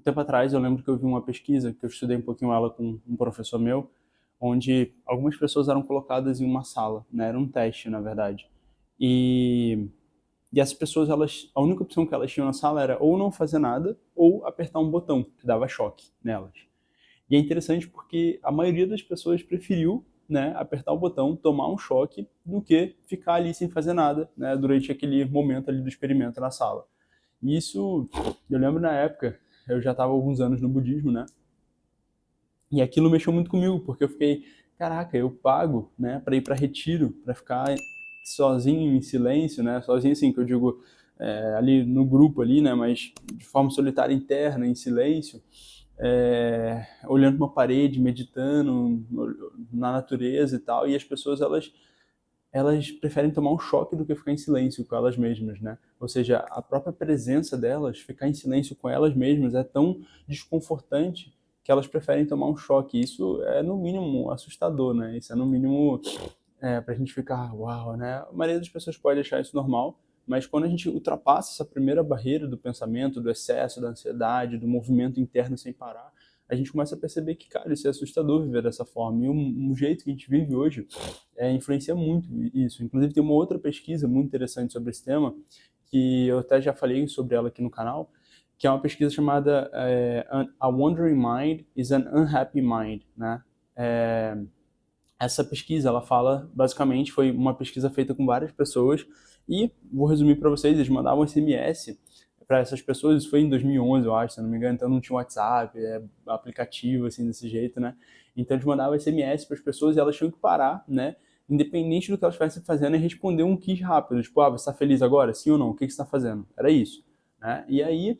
um tempo atrás eu lembro que eu vi uma pesquisa, que eu estudei um pouquinho ela com um professor meu, onde algumas pessoas eram colocadas em uma sala, né? Era um teste, na verdade. E, e essas pessoas, elas, a única opção que elas tinham na sala era ou não fazer nada, ou apertar um botão, que dava choque nelas. E é interessante porque a maioria das pessoas preferiu, né, apertar o botão, tomar um choque, do que ficar ali sem fazer nada, né, durante aquele momento ali do experimento na sala. E isso, eu lembro na época, eu já estava há alguns anos no budismo, né, e aquilo mexeu muito comigo, porque eu fiquei, caraca, eu pago, né, para ir para retiro, para ficar sozinho em silêncio, né, sozinho assim, que eu digo, ali no grupo ali, né, mas de forma solitária interna, em silêncio, olhando uma parede, meditando na natureza e tal, e as pessoas elas preferem tomar um choque do que ficar em silêncio com elas mesmas, né? Ou seja, a própria presença delas, ficar em silêncio com elas mesmas é tão desconfortante que elas preferem tomar um choque. Isso é no mínimo assustador, né? Isso é no mínimo pra gente ficar, uau, né? A maioria das pessoas pode achar isso normal, mas quando a gente ultrapassa essa primeira barreira do pensamento, do excesso, da ansiedade, do movimento interno sem parar, a gente começa a perceber que, cara, isso é assustador viver dessa forma. E o jeito que a gente vive hoje influencia muito isso. Inclusive, tem uma outra pesquisa muito interessante sobre esse tema, que eu até já falei sobre ela aqui no canal, que é uma pesquisa chamada A Wandering Mind is an Unhappy Mind, né? Essa pesquisa, ela fala, basicamente, foi uma pesquisa feita com várias pessoas e, vou resumir para vocês, eles mandavam SMS para essas pessoas, isso foi em 2011, eu acho, se não me engano, então não tinha WhatsApp, aplicativo, assim, desse jeito, né? Então eles mandavam SMS para as pessoas e elas tinham que parar, né? Independente do que elas estivessem fazendo, e responder um quiz rápido, tipo, você está feliz agora? Sim ou não? O que você está fazendo? Era isso, né? E aí,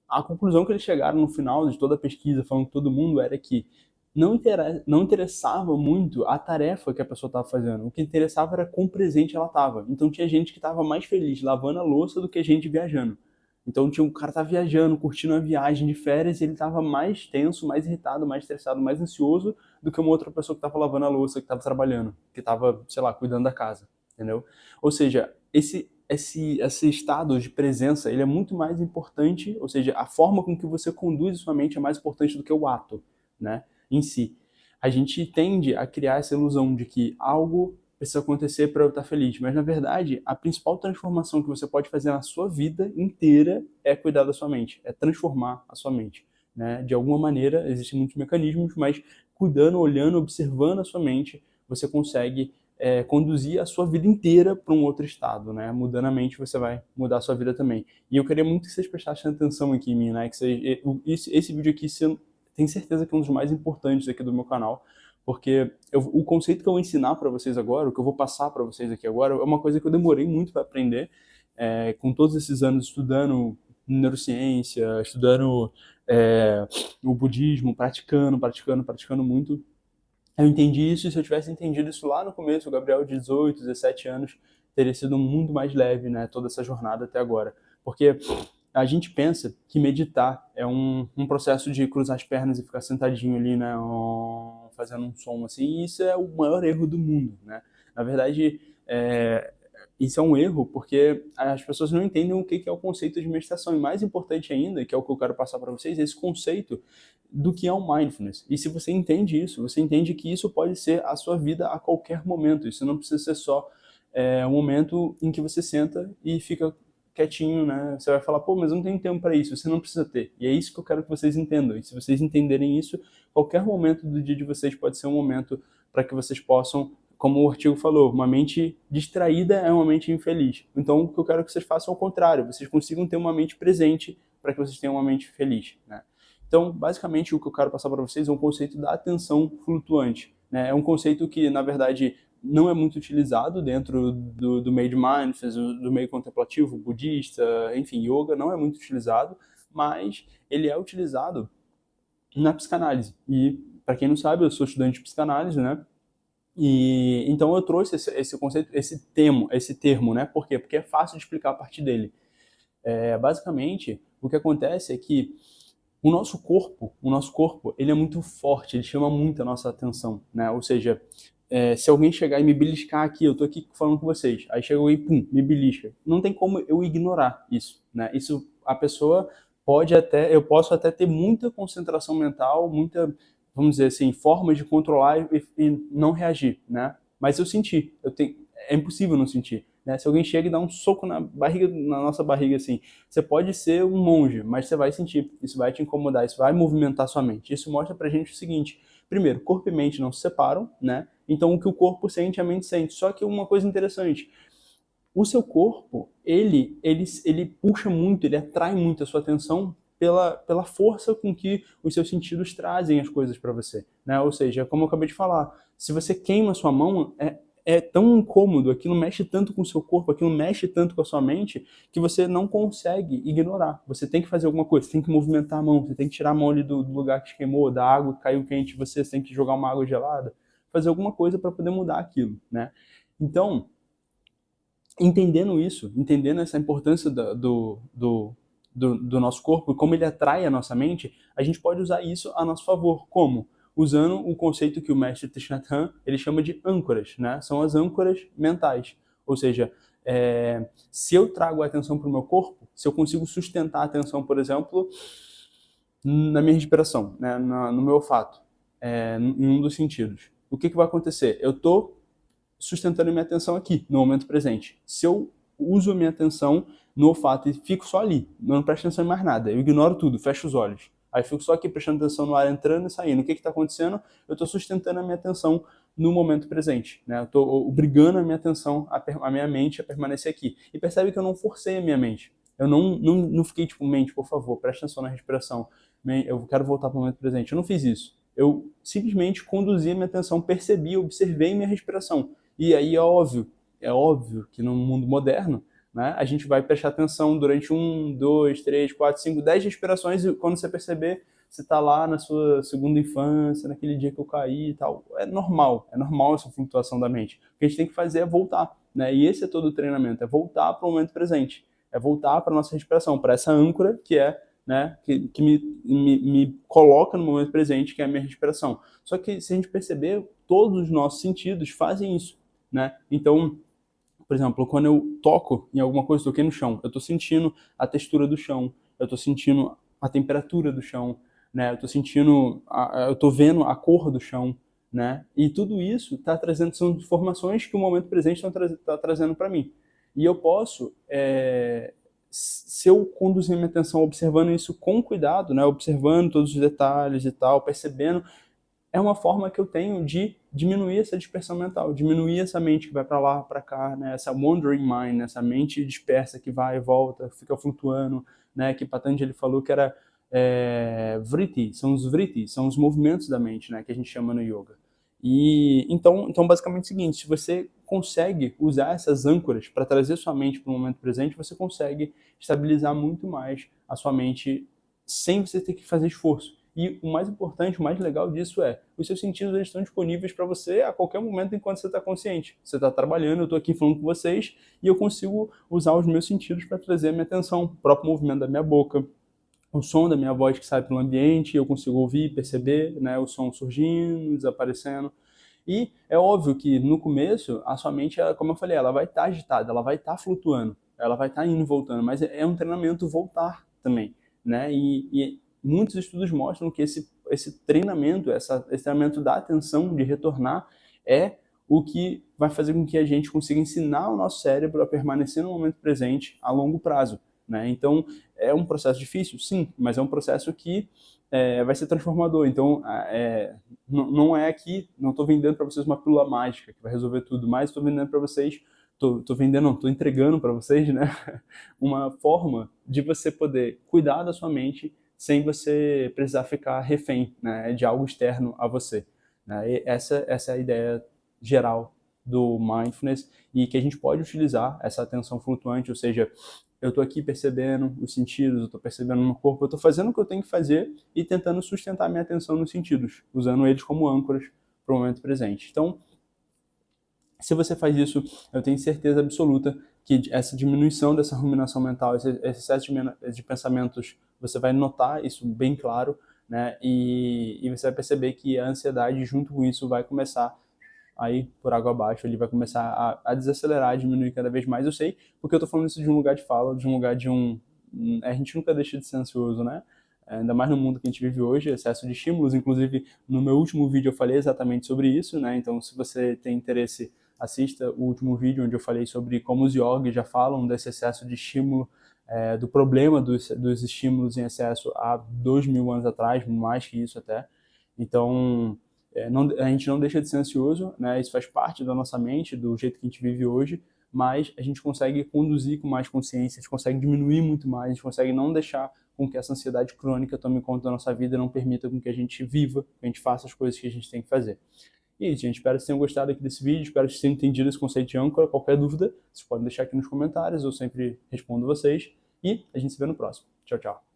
a conclusão que eles chegaram no final de toda a pesquisa, falando que todo mundo, era que não interessava muito a tarefa que a pessoa estava fazendo. O que interessava era quão presente ela estava. Então tinha gente que estava mais feliz lavando a louça do que gente viajando. Então tinha um cara que estava viajando, curtindo a viagem de férias, e ele estava mais tenso, mais irritado, mais estressado, mais ansioso do que uma outra pessoa que estava lavando a louça, que estava trabalhando, que estava, sei lá, cuidando da casa, entendeu? Ou seja, esse estado de presença, ele é muito mais importante, ou seja, a forma com que você conduz a sua mente é mais importante do que o ato, né, em si. A gente tende a criar essa ilusão de que algo precisa acontecer para eu estar feliz, mas na verdade, a principal transformação que você pode fazer na sua vida inteira é cuidar da sua mente, é transformar a sua mente, né? De alguma maneira, existem muitos mecanismos, mas cuidando, olhando, observando a sua mente, você consegue conduzir a sua vida inteira para um outro estado, né? Mudando a mente, você vai mudar a sua vida também. E eu queria muito que vocês prestassem atenção aqui em mim, né? Que esse vídeo aqui, tenho certeza que é um dos mais importantes aqui do meu canal, porque o conceito que eu vou ensinar para vocês agora, o que eu vou passar para vocês aqui agora, é uma coisa que eu demorei muito para aprender, com todos esses anos estudando neurociência, estudando o budismo, praticando muito. Eu entendi isso, e se eu tivesse entendido isso lá no começo, o Gabriel de 18, 17 anos, teria sido muito mais leve, né, toda essa jornada até agora. Porque a gente pensa que meditar é um processo de cruzar as pernas e ficar sentadinho ali, né, fazendo um som assim, e isso é o maior erro do mundo, né? Na verdade, isso é um erro porque as pessoas não entendem o que é o conceito de meditação. E mais importante ainda, que é o que eu quero passar para vocês, é esse conceito do que é o mindfulness. E se você entende isso, você entende que isso pode ser a sua vida a qualquer momento. Isso não precisa ser só um momento em que você senta e fica quietinho, né? Você vai falar, pô, mas eu não tenho tempo para isso. Você não precisa ter. E é isso que eu quero que vocês entendam. E se vocês entenderem isso, qualquer momento do dia de vocês pode ser um momento para que vocês possam, como o artigo falou, uma mente distraída é uma mente infeliz. Então, o que eu quero que vocês façam é o contrário. Vocês consigam ter uma mente presente para que vocês tenham uma mente feliz, né? Então, basicamente, o que eu quero passar para vocês é um conceito da atenção flutuante, né? É um conceito que, na verdade, não é muito utilizado dentro do meio de mindfulness, do meio contemplativo, budista, enfim, yoga, não é muito utilizado, mas ele é utilizado na psicanálise. E, para quem não sabe, eu sou estudante de psicanálise, né? E então eu trouxe esse conceito, esse termo, né? Por quê? Porque é fácil de explicar a partir dele. Basicamente, o que acontece é que o nosso corpo, ele é muito forte, ele chama muito a nossa atenção, né? Ou seja, se alguém chegar e me beliscar aqui, eu tô aqui falando com vocês, aí chega alguém, pum, me belisca. Não tem como eu ignorar isso, né? Isso, a pessoa eu posso até ter muita concentração mental, muita, vamos dizer assim, formas de controlar e não reagir, né? Mas eu senti, é impossível não sentir, né? Se alguém chega e dá um soco na nossa barriga assim, você pode ser um monge, mas você vai sentir, isso vai te incomodar, isso vai movimentar sua mente. Isso mostra pra gente o seguinte: primeiro, corpo e mente não se separam, né? Então o que o corpo sente, a mente sente. Só que uma coisa interessante, o seu corpo, ele puxa muito, ele atrai muito a sua atenção pela força com que os seus sentidos trazem as coisas para você, né? Ou seja, como eu acabei de falar, se você queima a sua mão, é tão incômodo, aquilo mexe tanto com o seu corpo, aquilo mexe tanto com a sua mente, que você não consegue ignorar. Você tem que fazer alguma coisa, você tem que movimentar a mão, você tem que tirar a mão ali do lugar que te queimou, da água que caiu quente, você tem que jogar uma água gelada, fazer alguma coisa para poder mudar aquilo, né? Então, entendendo isso, entendendo essa importância do nosso corpo e como ele atrai a nossa mente, a gente pode usar isso a nosso favor. Como? Usando o conceito que o mestre Thich Nhat Hanh, ele chama de âncoras, né? São as âncoras mentais. Ou seja, se eu trago a atenção para o meu corpo, se eu consigo sustentar a atenção, por exemplo, na minha respiração, né? No meu olfato, em um dos sentidos, o que vai acontecer? Eu estou sustentando a minha atenção aqui, no momento presente. Se eu uso a minha atenção no olfato e fico só ali, não presto atenção em mais nada, eu ignoro tudo, fecho os olhos. Aí fico só aqui prestando atenção no ar entrando e saindo. O que está acontecendo? Eu estou sustentando a minha atenção no momento presente. Né? Eu estou obrigando a minha atenção, a minha mente a permanecer aqui. E percebe que eu não forcei a minha mente. Eu não fiquei tipo, mente, por favor, presta atenção na respiração. Eu quero voltar para o momento presente. Eu não fiz isso. Eu simplesmente conduzi a minha atenção, percebi, observei minha respiração. E aí é óbvio que no mundo moderno, né, a gente vai prestar atenção durante 1, 2, 3, 4, 5, 10 respirações e quando você perceber, você está lá na sua segunda infância, naquele dia que eu caí e tal. É normal essa flutuação da mente. O que a gente tem que fazer é voltar, né? E esse é todo o treinamento, é voltar para o momento presente, é voltar para a nossa respiração, para essa âncora que é, né, que me coloca no momento presente, que é a minha respiração. Só que se a gente perceber, todos os nossos sentidos fazem isso. Né? Então, por exemplo, quando eu toco em alguma coisa, toquei no chão, eu estou sentindo a textura do chão, eu estou sentindo a temperatura do chão, né? Eu estou vendo a cor do chão, né? E tudo isso está trazendo, são informações que o momento presente está trazendo para mim. E eu posso, se eu conduzir minha atenção observando isso com cuidado, né? Observando todos os detalhes e tal, percebendo, é uma forma que eu tenho de diminuir essa dispersão mental, diminuir essa mente que vai para lá, para cá, né? Essa wandering mind, essa mente dispersa que vai e volta, fica flutuando, né? Que Patanjali falou que era vritti, são os movimentos da mente, né? Que a gente chama no yoga. E então basicamente é o seguinte: se você consegue usar essas âncoras para trazer sua mente para o momento presente, você consegue estabilizar muito mais a sua mente sem você ter que fazer esforço. E o mais importante, o mais legal disso os seus sentidos eles estão disponíveis para você a qualquer momento enquanto você está consciente. Você está trabalhando, eu estou aqui falando com vocês e eu consigo usar os meus sentidos para trazer a minha atenção, o próprio movimento da minha boca, o som da minha voz que sai pelo ambiente, eu consigo ouvir, perceber, né, o som surgindo, desaparecendo. E é óbvio que no começo a sua mente, como eu falei, ela vai estar agitada, ela vai estar flutuando, ela vai estar indo e voltando, mas é um treinamento voltar também, né? E muitos estudos mostram que esse treinamento, esse treinamento da atenção, de retornar, é o que vai fazer com que a gente consiga ensinar o nosso cérebro a permanecer no momento presente a longo prazo. Né? Então, é um processo difícil? Sim, mas é um processo que vai ser transformador. Então, não é aqui, não estou vendendo para vocês uma pílula mágica que vai resolver tudo, mas estou vendendo para vocês, estou entregando para vocês, né, uma forma de você poder cuidar da sua mente sem você precisar ficar refém, né, de algo externo a você. Né? E essa é a ideia geral do mindfulness e que a gente pode utilizar essa atenção flutuante, ou seja, eu estou aqui percebendo os sentidos, eu estou percebendo o meu corpo, eu estou fazendo o que eu tenho que fazer e tentando sustentar minha atenção nos sentidos, usando eles como âncoras para o momento presente. Então, se você faz isso, eu tenho certeza absoluta que essa diminuição dessa ruminação mental, esse excesso de pensamentos, você vai notar isso bem claro, né? E você vai perceber que a ansiedade, junto com isso, vai começar aí por água abaixo, ele vai começar a desacelerar, a diminuir cada vez mais. Eu sei, porque eu tô falando isso de um lugar de fala, de um lugar de um a gente nunca deixa de ser ansioso, né? Ainda mais no mundo que a gente vive hoje, excesso de estímulos. Inclusive, no meu último vídeo eu falei exatamente sobre isso, né? Então, se você tem interesse, assista o último vídeo onde eu falei sobre como os yogis já falam desse excesso de estímulo, do problema dos estímulos em excesso há 2.000 anos atrás, mais que isso até. Então, a gente não deixa de ser ansioso, né? Isso faz parte da nossa mente, do jeito que a gente vive hoje, mas a gente consegue conduzir com mais consciência, a gente consegue diminuir muito mais, a gente consegue não deixar com que essa ansiedade crônica tome conta da nossa vida e não permita com que a gente viva, que a gente faça as coisas que a gente tem que fazer. E é isso, gente. Espero que vocês tenham gostado aqui desse vídeo, espero que vocês tenham entendido esse conceito de âncora. Qualquer dúvida, vocês podem deixar aqui nos comentários, eu sempre respondo vocês. E a gente se vê no próximo. Tchau, tchau.